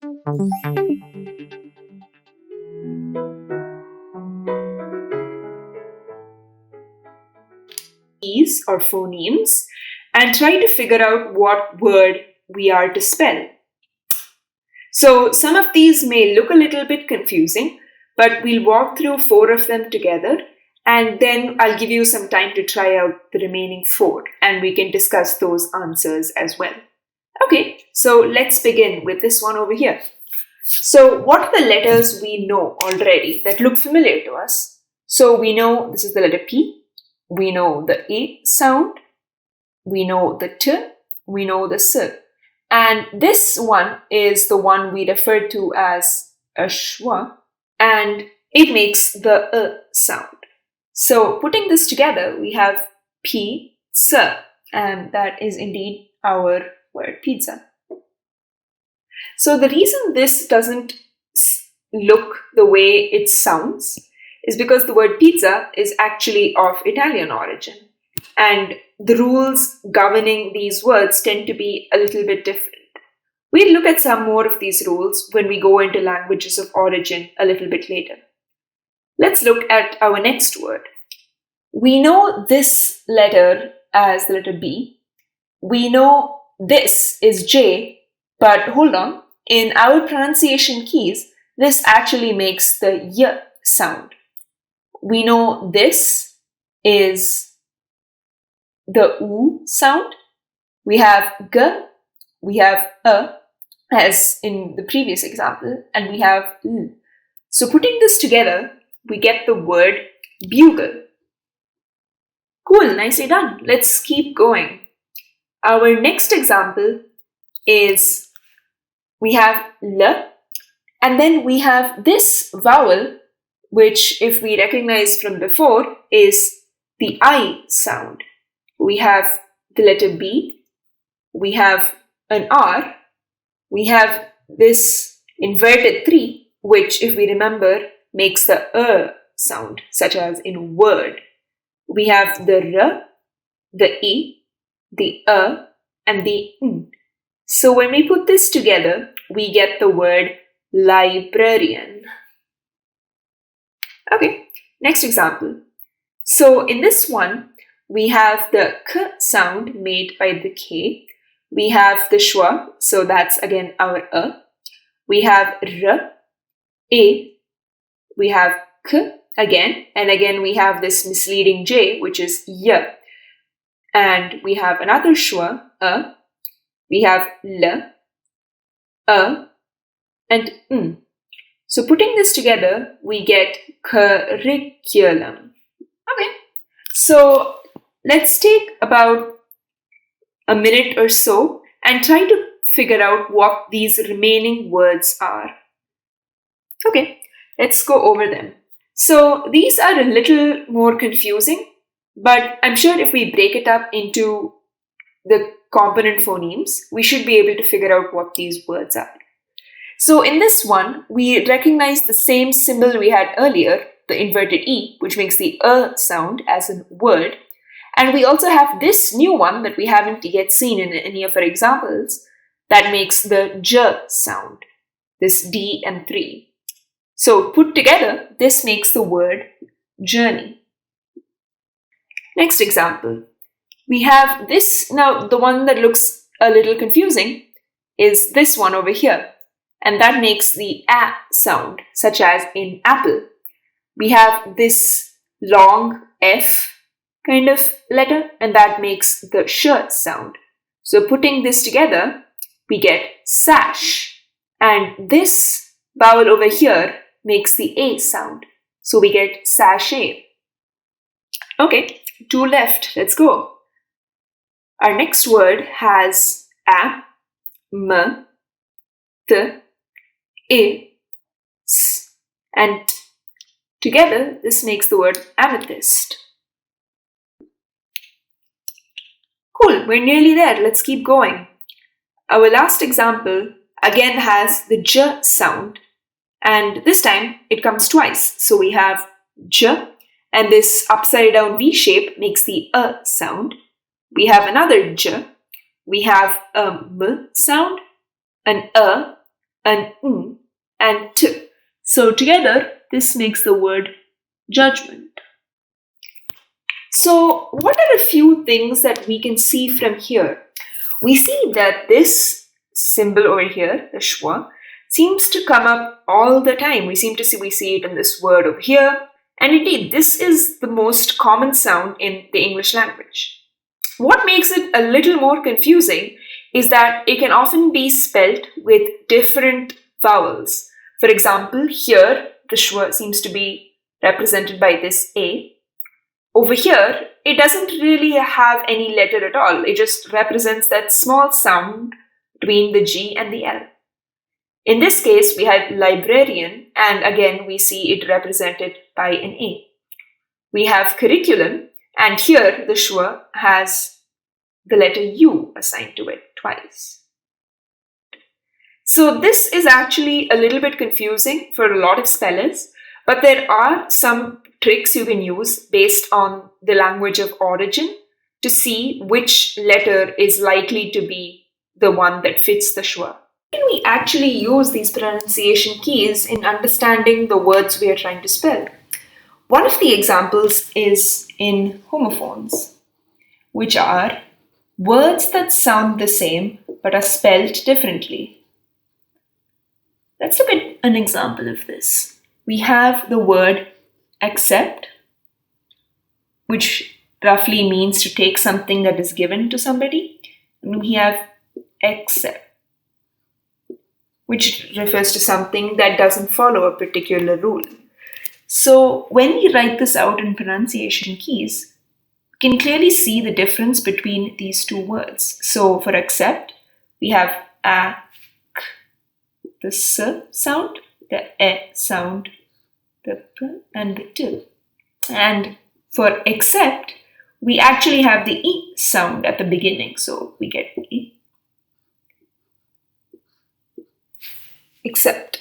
Keys or phonemes and try to figure out what word we are to spell. So some of these may look a little bit confusing, but we'll walk through 4 of them together, and then I'll give you some time to try out the remaining 4 and we can discuss those answers as well. Okay, so let's begin with this one over here. So what are the letters we know already that look familiar to us? So we know this is the letter P, we know the A sound, we know the T, we know the S. And this one is the one we refer to as a schwa, and it makes the sound. So putting this together, we have pizza, and that is indeed our word pizza. So the reason this doesn't look the way it sounds is because the word pizza is actually of Italian origin, and the rules governing these words tend to be a little bit different. We'll look at some more of these rules when we go into languages of origin a little bit later. Let's look at our next word. We know this letter as the letter B. We know this is J, but hold on. In our pronunciation keys, this actually makes the Y sound. We know this is the U sound. We have G, we have A, as in the previous example, and we have L. So putting this together, we get the word bugle. Cool, nicely done. Let's keep going. Our next example is we have L, and then we have this vowel, which if we recognize from before is the I sound. We have the letter B, we have an R, we have this inverted 3, which if we remember makes the sound, such as in word. We have the R, the E, the and the N. So when we put this together, we get the word librarian. Okay, next example. So in this one, we have the K sound made by the K. We have the schwa, so that's again our We have R, A, we have K again, and again we have this misleading J, which is Y. And we have another schwa, we have L, and N. So putting this together, we get curriculum. Okay, so let's take about a minute or so and try to figure out what these remaining words are. Okay, let's go over them. So these are a little more confusing, but I'm sure if we break it up into the component phonemes, we should be able to figure out what these words are. So in this one, we recognize the same symbol we had earlier, the inverted E, which makes the sound as a word. And we also have this new one that we haven't yet seen in any of our examples that makes the J sound, this D and 3. So put together, this makes the word journey. Next example. We have this, now the one that looks a little confusing is this one over here, and that makes the A sound, such as in apple. We have this long F kind of letter, and that makes the sh sound. So putting this together, we get sash, and this vowel over here makes the A sound. So we get sachet. Okay, 2 left, let's go. Our next word has A, M, T, A, S, and together this makes the word amethyst. Cool, we're nearly there. Let's keep going. Our last example again has the J sound, and this time it comes twice. So we have J, and this upside down V shape makes the sound. We have another J, we have a M sound, an an and t. So together, this makes the word judgment. So, what are a few things that we can see from here? We see that this symbol over here, the schwa, seems to come up all the time. We see it in this word over here. And indeed, this is the most common sound in the English language. What makes it a little more confusing is that it can often be spelt with different vowels. For example, here the schwa seems to be represented by this A. Over here, it doesn't really have any letter at all. It just represents that small sound between the G and the L. In this case, we have librarian, and again, we see it represented by an A. We have curriculum, and here the schwa has the letter U assigned to it twice. So this is actually a little bit confusing for a lot of spellers, but there are some tricks you can use based on the language of origin to see which letter is likely to be the one that fits the schwa. Can we actually use these pronunciation keys in understanding the words we are trying to spell? One of the examples is in homophones, which are words that sound the same but are spelled differently. Let's look at an example of this. We have the word accept, which roughly means to take something that is given to somebody. And we have accept, which refers to something that doesn't follow a particular rule. So when we write this out in pronunciation keys, we can clearly see the difference between these two words. So for accept, we have a, the s sound, the e sound, the p and the t. And for accept, we actually have the e sound at the beginning. So we get e. Accept.